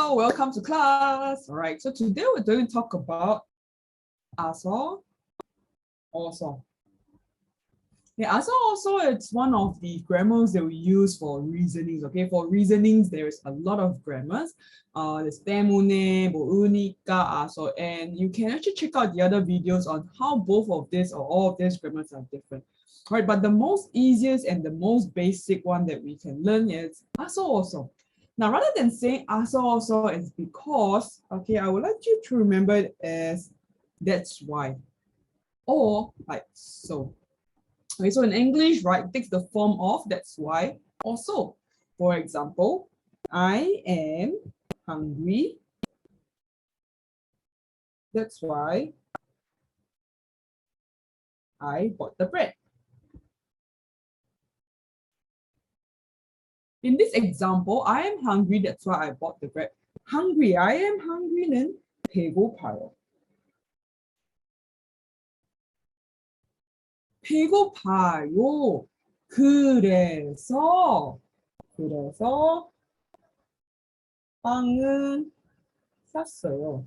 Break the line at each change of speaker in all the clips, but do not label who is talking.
Hello, welcome to class. All right, so today we're going to talk about also. Yeah, also it's one of the grammars that we use for reasonings. Okay, for reasonings, there's a lot of grammars. There's 때문에, 보니까, also, and you can actually check out the other videos on how both of this or all of these grammars are different. All right, but the most easiest and the most basic one that we can learn is also. Now, rather than saying also, it's because, okay, I would like you to remember it as that's why, or like so. Okay, so in English, right, it takes the form of that's why or so. For example, I am hungry. That's why I bought the bread. In this example, I am hungry. That's why I bought the bread. Hungry, I am hungry는 배고파요. 배고파요. 그래서 빵을 샀어요.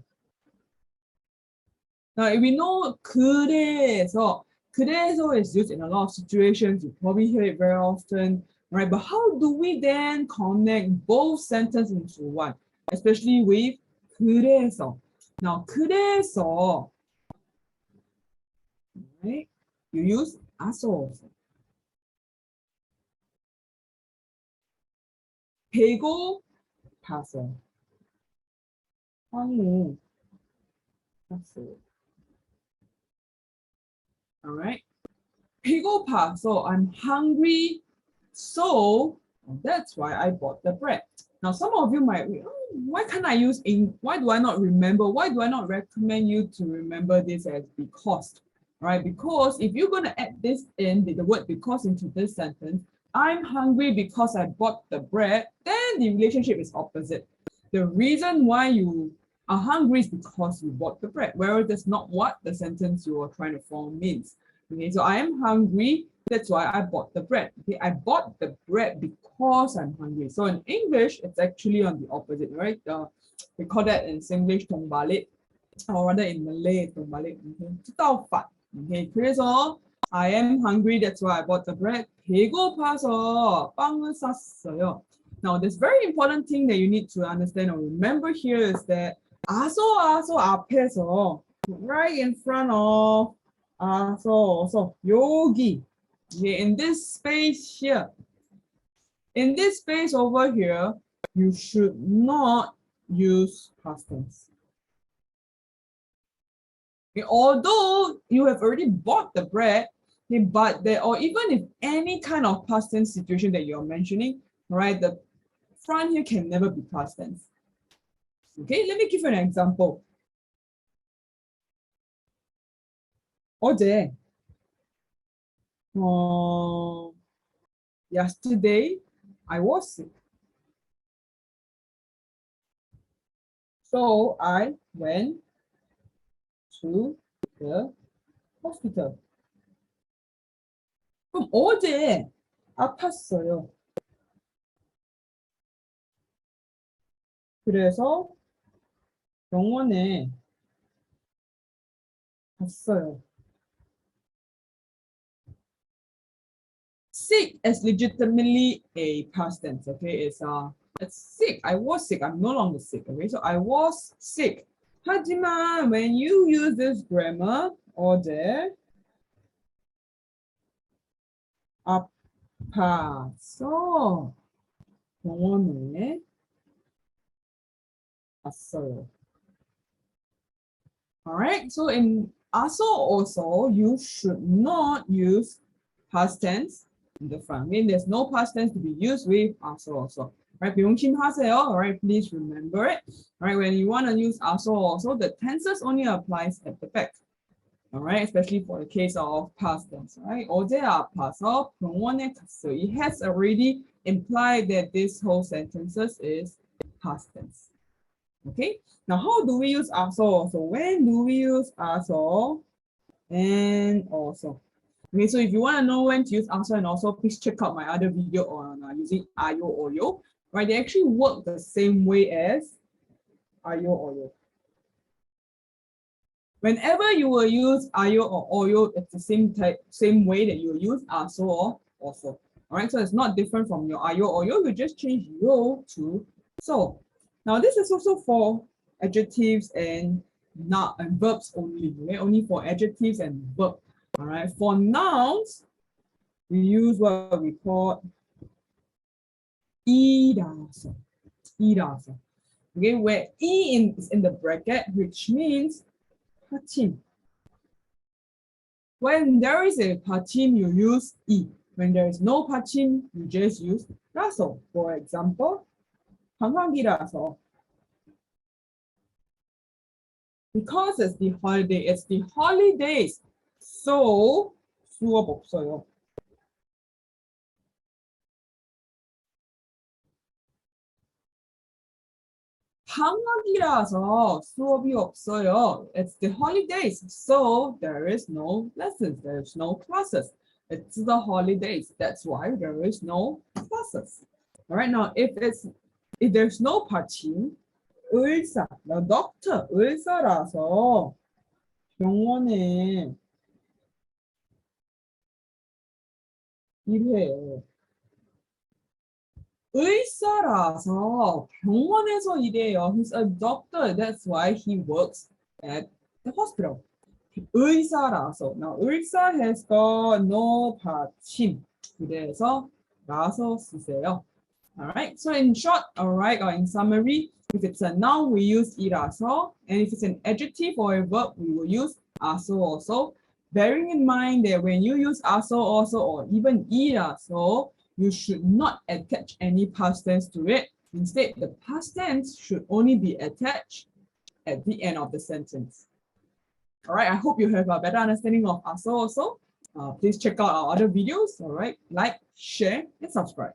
Now, if we know 그래서 is used in a lot of situations. You probably hear it very often, right? But how do we then connect both sentences into one, especially with 그래서? Now, 그래서, right? You use also. 배고파서 빵을 샀어요. All right. 배고파, so I'm hungry, so that's why I bought the bread. Now, some of you might, why can't I use why do I not remember? Why do I not recommend you to remember this as because? Right? Because if you're going to add this in, the word because into this sentence, I'm hungry because I bought the bread, then the relationship is opposite. The reason why you are hungry is because you bought the bread, whereas that's not what the sentence you are trying to form means. Okay, so I am hungry, that's why I bought the bread. Okay, I bought the bread because I'm hungry. So in English, it's actually on the opposite, right? We call that in Singlish terbalik, or rather in Malay terbalik. Okay, 그래서 I am hungry, that's why I bought the bread. 배고파서 빵을 샀어요. Now, this very important thing that you need to understand or remember here is that also 앞에서, right in front of so 여기, okay, in this space here, in this space over here, you should not use past tense. Okay, although you have already bought the bread, okay, but there, or even if any kind of past tense situation that you're mentioning, right, the front here can never be past tense. Okay, let me give you an example. 어제, yesterday, I was sick. So I went to the hospital. 그럼 어제 아팠어요. 그래서 병원에 갔어요. Sick is legitimately a past tense, okay? It's sick. I was sick. I'm no longer sick, okay? So I was sick. 하지만 when you use this grammar, 어제 아파서 병원에 갔어요. All right, so in also, you should not use past tense in the front. I mean, there's no past tense to be used with also. Right, 명심하세요. All right, please remember it. All right, when you want to use also, the tenses only applies at the back. All right, especially for the case of past tense. Right, 어제 아파서 병원에 갔어요. It has already implied that this whole sentences is past tense. Okay, now how do we use also? So when do we use also and also? Okay, so if you want to know when to use also and also, please check out my other video on using ayo or yo. Right, they actually work the same way as ayo, oyo. Whenever you will use ayo or oyo, it's the same way that you will use aso or also. All right, so it's not different from your ayo, oyo. You just change yo to so. Now this is also for adjectives and not and verbs only. Okay? Only for adjectives and verbs. All right, for nouns, we use what we call iraso. Iraso. Okay, where is in the bracket, which means 받침. When there is a 받침, you use 이. When there is no 받침, you just use 라서. For example, 관광기라서. Because it's the holidays. So 수업 없어요. 방학이라서 수업이 없어요. It's the holidays, so there is no lessons, there is no classes. It's the holidays, that's why there is no classes. All right, now if there's no 받침, 의사, the doctor, 의사라서 병원에 일해요. 의사라서 병원에서 일해요. He's a doctor. That's why he works at the hospital. 의사라서. Now, 의사 has got no 받침. 그래서 라서 쓰세요. Alright, so in short, alright, or in summary, if it's a noun, we use 이라서. And if it's an adjective or a verb, we will use 아서 also. Bearing in mind that when you use 아서 also or even 이라서, you should not attach any past tense to it. Instead, the past tense should only be attached at the end of the sentence. All right, I hope you have a better understanding of ASO also. Please check out our other videos. All right, like, share, and subscribe.